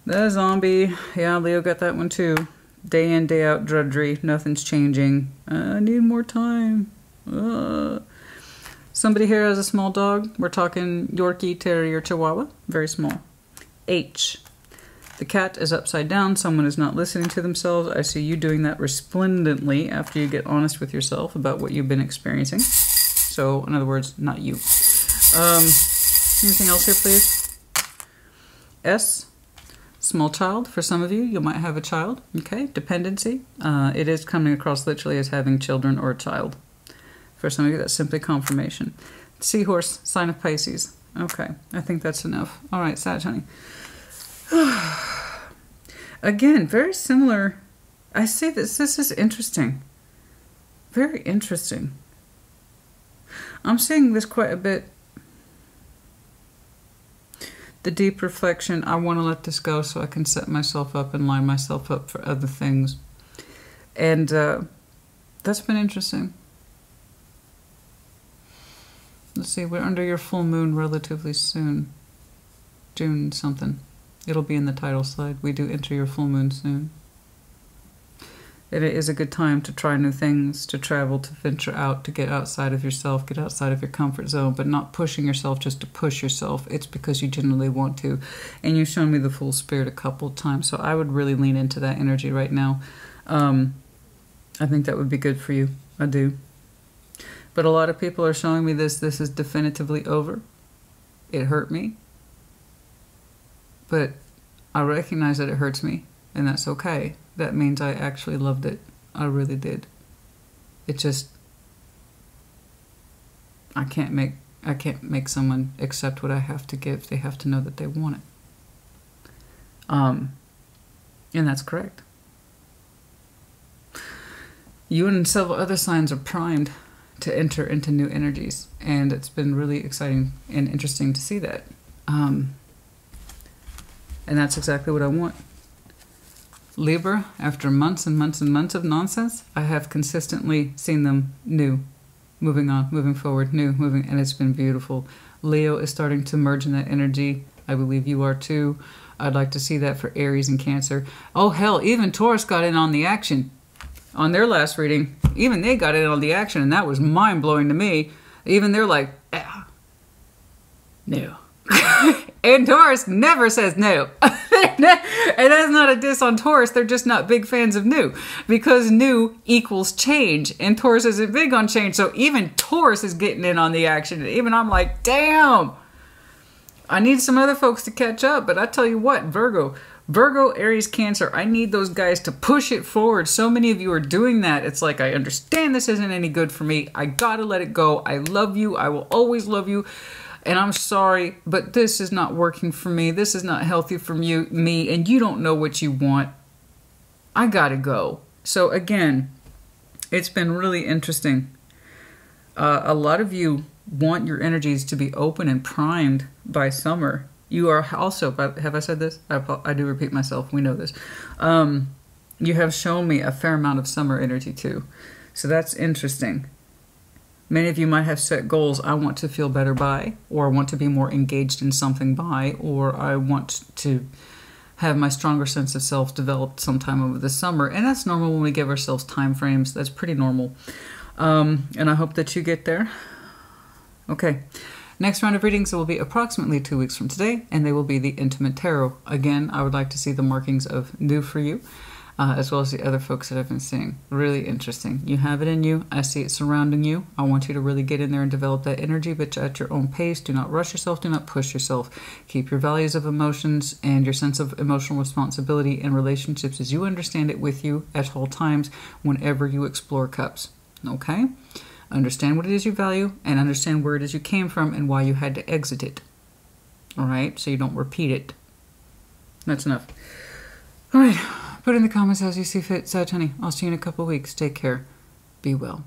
The zombie. Yeah, Leo got that one too. Day in, day out drudgery. Nothing's changing. I need more time. Somebody here has a small dog. We're talking Yorkie, Terrier, Chihuahua. Very small. H. The cat is upside down. Someone is not listening to themselves. I see you doing that resplendently after you get honest with yourself about what you've been experiencing. So, in other words, not you. Anything else here, please? S. Small child. For some of you, you might have a child. Okay. Dependency. It is coming across literally as having children or a child. For some of you, that's simply confirmation. Seahorse, sign of Pisces. Okay, I think that's enough. All right, Sag, honey. Again, very similar. I see this. This is interesting. Very interesting. I'm seeing this quite a bit. The deep reflection. I want to let this go so I can set myself up and line myself up for other things. And that's been interesting. Let's see, we're under your full moon relatively soon. June something. It'll be in the title slide. We do enter your full moon soon. It is a good time to try new things, to travel, to venture out, to get outside of yourself, get outside of your comfort zone, but not pushing yourself just to push yourself. It's because you genuinely want to. And you've shown me the full spirit a couple of times, so I would really lean into that energy right now. I think that would be good for you. I do. But a lot of people are showing me this. This is definitively over. It hurt me. But I recognize that it hurts me, and that's okay. That means I actually loved it. I really did. It just... I can't make someone accept what I have to give. They have to know that they want it. And that's correct. You and several other signs are primed to enter into new energies, and it's been really exciting and interesting to see that. And that's exactly what I want. Libra, after months and months and months of nonsense, I have consistently seen them new, moving on, moving forward, new, moving, and it's been beautiful. Leo is starting to merge in that energy. I believe you are too. I'd like to see that for Aries and Cancer. Oh, hell, even Taurus got in on the action. On their last reading, even they got in on the action, and that was mind-blowing to me. Even they're like, no. And Taurus never says no. And that's not a diss on Taurus. They're just not big fans of new. Because new equals change. And Taurus isn't big on change. So even Taurus is getting in on the action. And even I'm like, damn. I need some other folks to catch up. But I tell you what, Virgo, Aries, Cancer, I need those guys to push it forward. So many of you are doing that. It's like, I understand this isn't any good for me. I gotta let it go. I love you. I will always love you. And I'm sorry, but this is not working for me. This is not healthy for me, and you don't know what you want. I gotta go. So again, it's been really interesting. A lot of you want your energies to be open and primed by summer. You are also, have I said this? I do repeat myself. We know this. You have shown me a fair amount of summer energy too. So that's interesting. Many of you might have set goals. I want to feel better by, or I want to be more engaged in something by, or I want to have my stronger sense of self developed sometime over the summer. And that's normal when we give ourselves time frames. That's pretty normal. And I hope that you get there. Okay. Next round of readings will be approximately 2 weeks from today, and they will be the Intimate Tarot. Again, I would like to see the markings of new for you. As well as the other folks that I've been seeing. Really interesting. You have it in you. I see it surrounding you. I want you to really get in there and develop that energy, but at your own pace. Do not rush yourself. Do not push yourself. Keep your values of emotions and your sense of emotional responsibility in relationships as you understand it with you at all times whenever you explore cups. Okay? Understand what it is you value and understand where it is you came from and why you had to exit it. All right? So you don't repeat it. That's enough. All right. Put in the comments as you see fit. Sag, honey, I'll see you in a couple of weeks. Take care. Be well.